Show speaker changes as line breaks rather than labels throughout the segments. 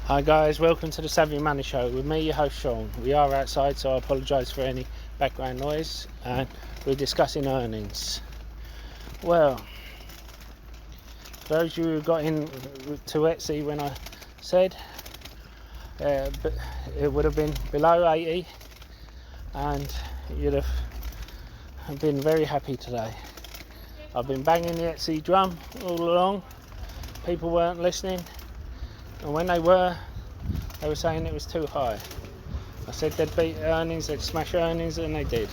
Hi guys, welcome to the Savvy Money Show with me, your host Sean. We are outside, so I apologise for any background noise, and we're discussing earnings. Well, for those of you who got in to Etsy when I said but it would have been below 80 and you'd have been very happy today. I've been banging the Etsy drum all along. People weren't listening, and when they were saying it was too high. I said they'd beat earnings, they'd smash earnings, and they did.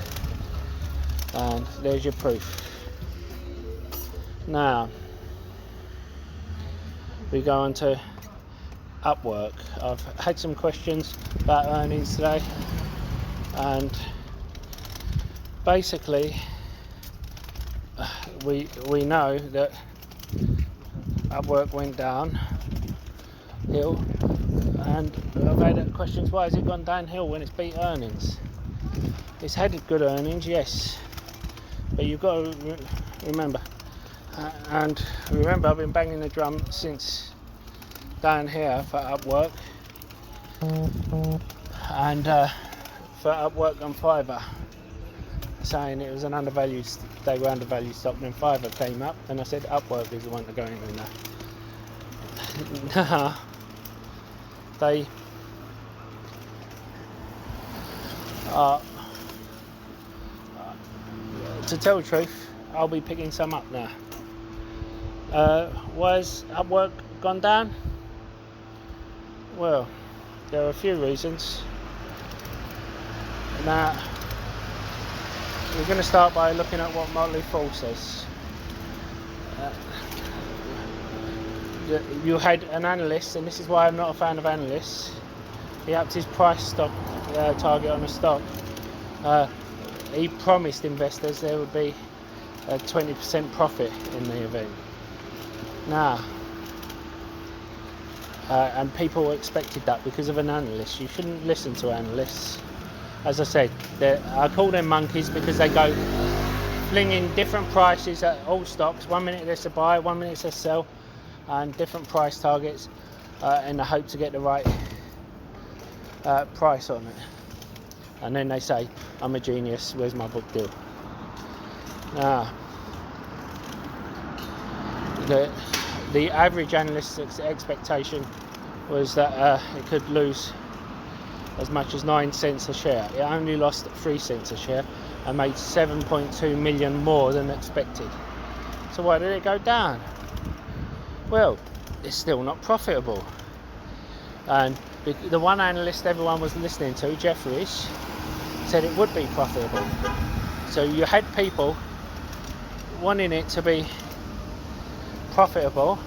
And there's your proof. Now we go on to Upwork. I've had some questions about earnings today, and basically we know that Upwork went downhill, and I've had questions, why has it gone downhill when it's beat earnings? It's had good earnings, yes, but you've got to remember, and remember I've been banging the drum since down here for Upwork, and for Upwork on Fiverr, saying it was an undervalued, they were undervalued stock, and then Fiverr came up and I said Upwork is the one to go into now. They are, to tell the truth, I'll be picking some up now. Why has Upwork gone down? Well, there are a few reasons. Now, we're going to start by looking at what Motley Fool says. You had an analyst, and this is why I'm not a fan of analysts. He upped his price target on a stock. He promised investors there would be a 20% profit in the event. Now, and people expected that because of an analyst. You shouldn't listen to analysts. As I said, I call them monkeys because they go flinging different prices at all stocks. 1 minute there's a buy, 1 minute there's a sell, and different price targets in the hope to get the right price on it. And then they say, I'm a genius, where's my book deal? Now, the average analyst's expectation was that it could lose as much as 9 cents a share. It only lost 3 cents a share and made 7.2 million more than expected. So why did it go down? Well, it's still not profitable. And the one analyst everyone was listening to, Jeffries, said it would be profitable. So you had people wanting it to be profitable,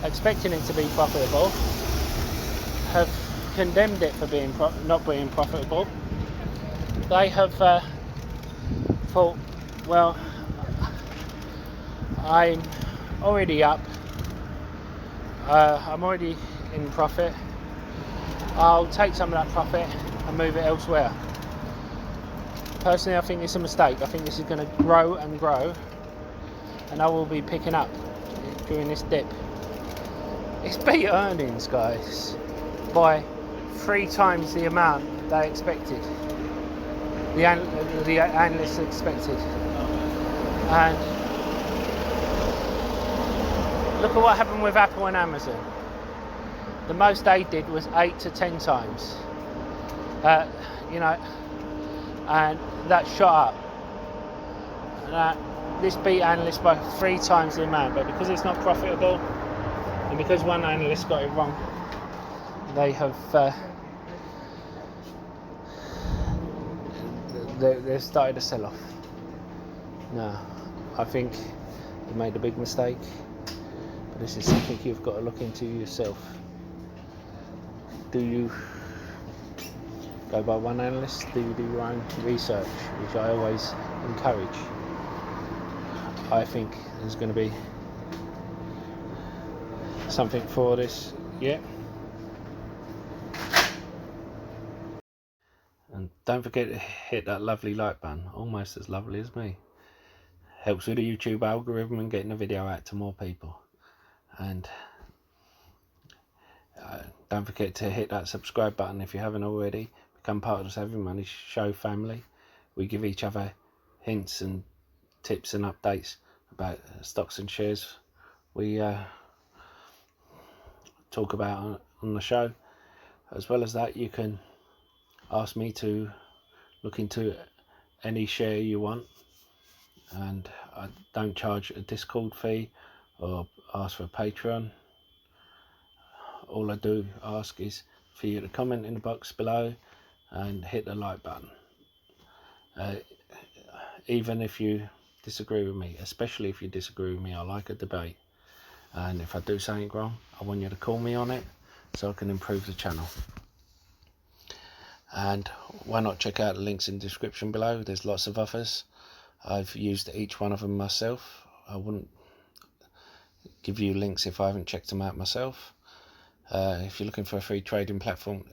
expecting it to be profitable, have condemned it for being not being profitable. They have thought, well, I'm already up, I'm already in profit, I'll take some of that profit and move it elsewhere. Personally, I think it's a mistake. I think this is going to grow and grow, and I will be picking up during this dip. It's beat earnings, guys, by 3 times the amount they expected, the analysts expected. And look at what happened with Apple and Amazon. The most they did was 8 to 10 times, and that shot up. This beat analysts by 3 times the amount, but because it's not profitable, and because one analyst got it wrong, they have they've started to sell off. Now, I think they made a big mistake, but this is something you've got to look into yourself. Do you go by one analyst? Do you do your own research, which I always encourage? I think there's going to be something for this, yeah. And don't forget to hit that lovely like button, almost as lovely as me. Helps with the YouTube algorithm and getting the video out to more people. And Don't forget to hit that subscribe button if you haven't already. Become part of the Savvy Money Show family. We give each other hints and tips and updates about stocks and shares we talk about on the show. As well as that, you can ask me to look into any share you want, and I don't charge a Discord fee or ask for a Patreon. All I do ask is for you to comment in the box below and hit the like button. Even if you disagree with me, especially if you disagree with me, I like a debate. And if I do something wrong, I want you to call me on it so I can improve the channel. And why not check out the links in the description below? There's lots of others. I've used each one of them myself. I wouldn't give you links if I haven't checked them out myself. If you're looking for a free trading platform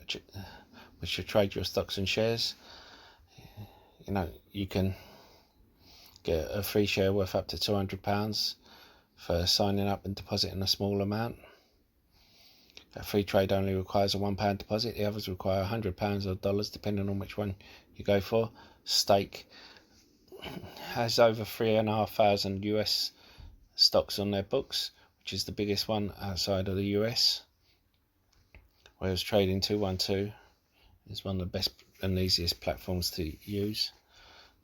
which should trade your stocks and shares, you know, you can get a free share worth up to £200 for signing up and depositing a small amount. A free trade only requires a £1 deposit. The others require £100 or dollars, depending on which one you go for. Stake has over 3,500 US stocks on their books, which is the biggest one outside of the US. Whereas Trading 212 is one of the best and easiest platforms to use.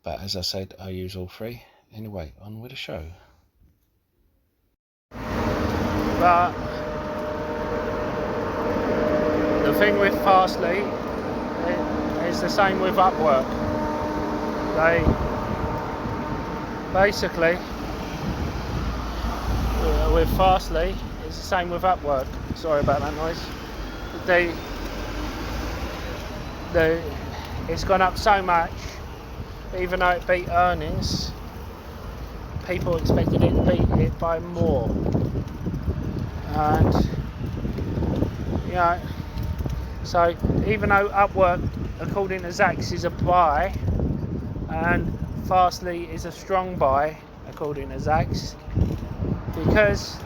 But as I said, I use all three. Anyway, on with the show. But the thing with Fastly is the same with Upwork. They basically, with Fastly, it's the same with Upwork. Sorry about that noise. It's gone up so much, even though it beat earnings, people expected it to beat it by more. And you know, so even though Upwork, according to Zax, is a buy and Fastly is a strong buy, according to Zax, because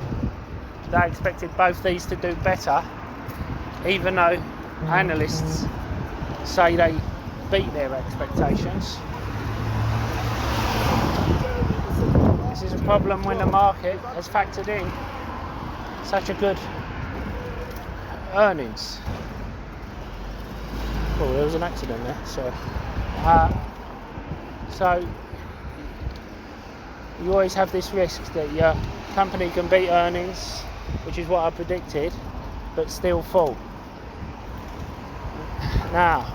they expected both these to do better, even though analysts say they beat their expectations. This is a problem when the market has factored in such a good earnings. Oh, there was an accident there. So you always have this risk that your company can beat earnings, which is what I predicted, but still fall. Now,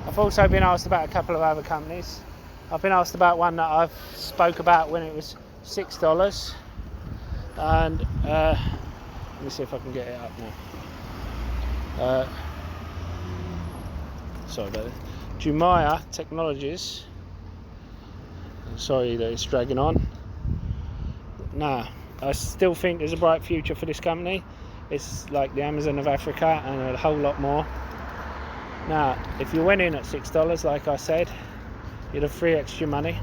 I've also been asked about a couple of other companies. I've been asked about one that I've spoke about when it was $6, and let me see if I can get it up now. Sorry about that. Jumia Technologies. Sorry that it's dragging on. Nah, I still think there's a bright future for this company. It's like the Amazon of Africa and a whole lot more. Now, if you went in at $6, like I said, you'd have 3x your money.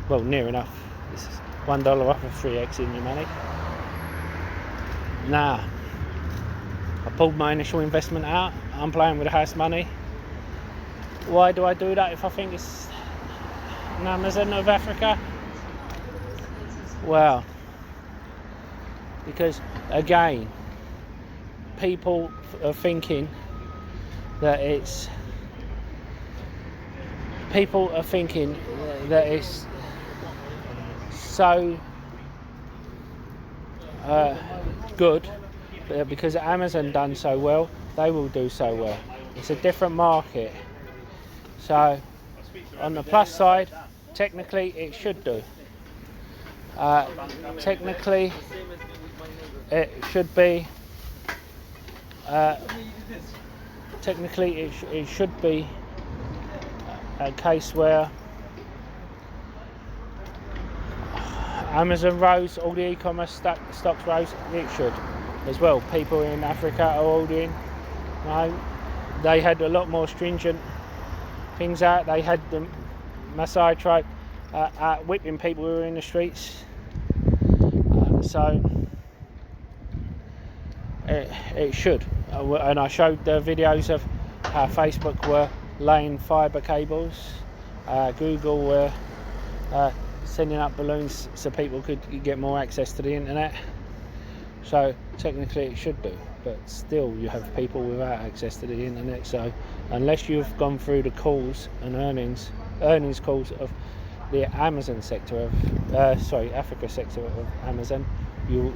Well, near enough. This is $1 off of 3x in your money. Now, I pulled my initial investment out. I'm playing with the house money. Why do I do that if I think it's an Amazon of Africa? Well, because again, people are thinking that it's so good, because Amazon done so well, they will do so well. It's a different market. So on the plus side, technically it should do. Technically it should be it should be a case where Amazon rose, all the e-commerce stocks rose. It should as well. People in Africa are ordering. They had a lot more stringent things out. They had the Maasai tribe whipping people who were in the streets. So it should. and I showed the videos of how Facebook were laying fibre cables, Google were sending up balloons so people could get more access to the internet. So technically it should do, but still you have people without access to the internet. So unless you've gone through the calls and earnings calls of the Amazon sector of Africa sector of Amazon, you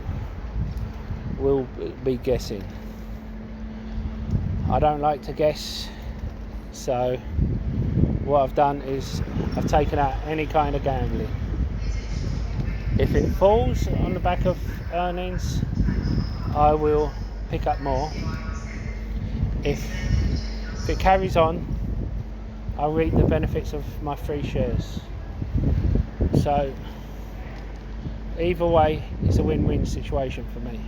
will be guessing. I don't like to guess, so what I've done is I've taken out any kind of gambling. If it falls on the back of earnings, I will pick up more. If it carries on, I'll reap the benefits of my free shares. So either way, it's a win-win situation for me.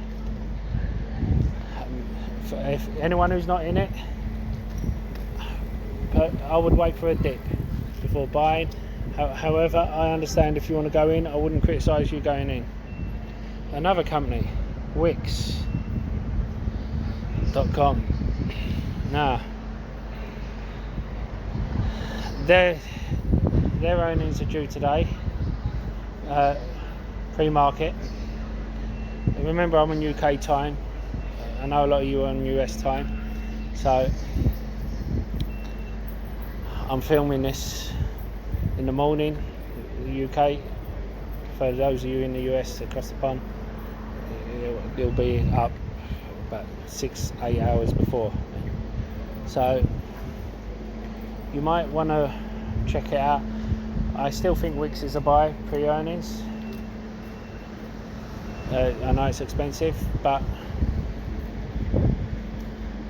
If anyone who's not in it, I would wait for a dip before buying. However, I understand if you want to go in, I wouldn't criticise you going in. Another company, Wix.com. Now, their earnings are due today, pre-market. Remember, I'm on UK time. I know a lot of you are on US time, so I'm filming this in the morning, UK. For those of you in the US across the pond, it'll be up about 6-8 hours before. So you might want to check it out. I still think Wix is a buy pre-earnings. I know it's expensive, but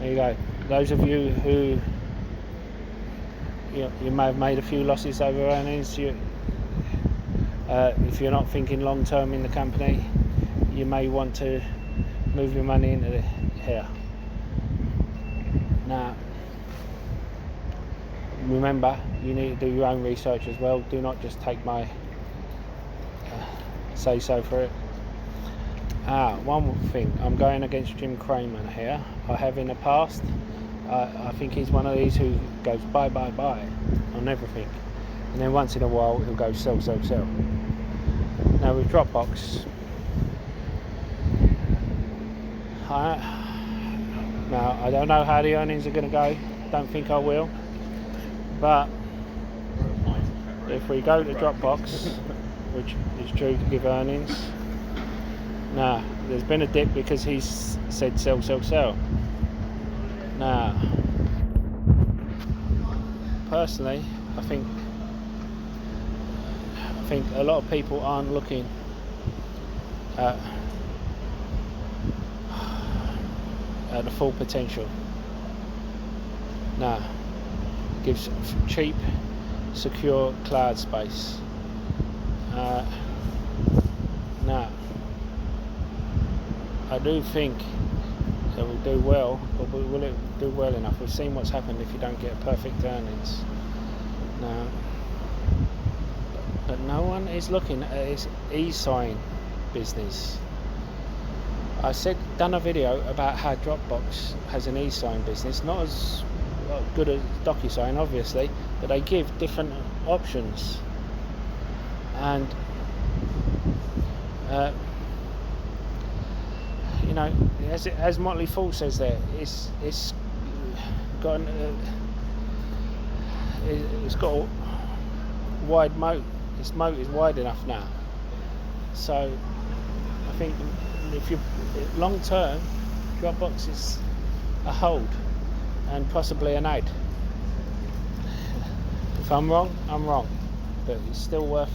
there you go. Those of you who you may have made a few losses over earnings, if you're not thinking long term in the company, you may want to move your money into here. Now, remember, you need to do your own research as well. Do not just take my say so for it. One thing, I'm going against Jim Cramer here. I have in the past. I think he's one of these who goes buy on everything, and then once in a while he'll go sell. Now with Dropbox, now I don't know how the earnings are going to go. Don't think I will, but if we go to Dropbox, which is due to give earnings, now there's been a dip because he's said sell. Now, personally, I think a lot of people aren't looking at the full potential. Now, it gives cheap, secure cloud space. Now, I do think it will do well, but will it do well enough? We've seen what's happened if you don't get perfect earnings. Now, but no one is looking at its e-sign business. I done a video about how Dropbox has an e-sign business, not as good as DocuSign obviously, but they give different options. And you know, as Motley Fool says there, it's got it's got a wide moat. Its moat is wide enough now. So I think if you long term, Dropbox is a hold and possibly an add. If I'm wrong, I'm wrong, but it's still worth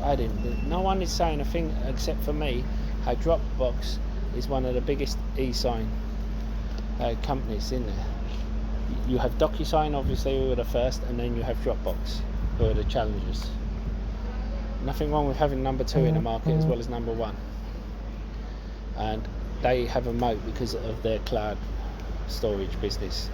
adding. But no one is saying a thing except for me how Dropbox is one of the biggest e-sign companies in there. You have DocuSign obviously, who are the first, and then you have Dropbox, who are the challengers. Nothing wrong with having number 2 in the market as well as number 1, and they have a moat because of their cloud storage business,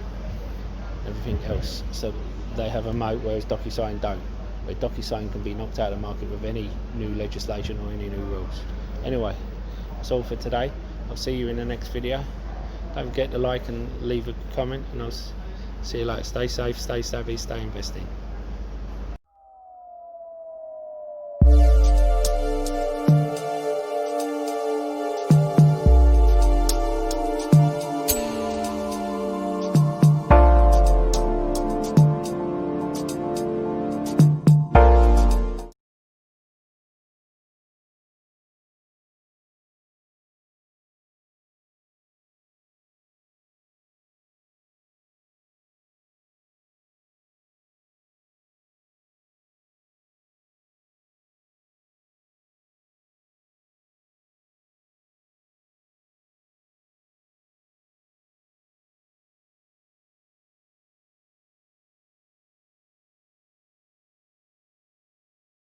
everything else. So they have a moat, whereas DocuSign don't. Where DocuSign can be knocked out of the market with any new legislation or any new rules. Anyway, that's all for today. I'll see you in the next video. Don't forget to like and leave a comment, and I'll see you later. Stay safe, stay savvy, stay investing.